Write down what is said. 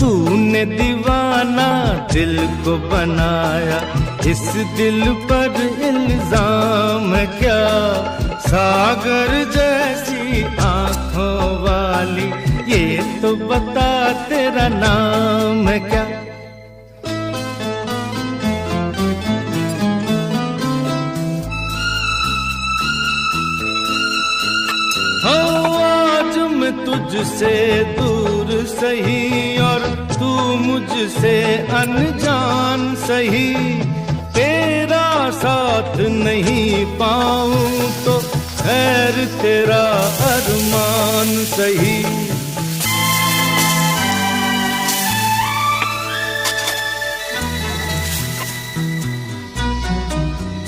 तूने दीवाना दिल को बनाया, इस दिल पर इल्जाम है क्या? सागर जैसी आंखों वाली, ये तो बता तेरा नाम है क्या? आज मैं तुझसे दूर सही और तू मुझसे अनजान सही, तेरा साथ नहीं पाऊं तो खैर तेरा अरमान सही।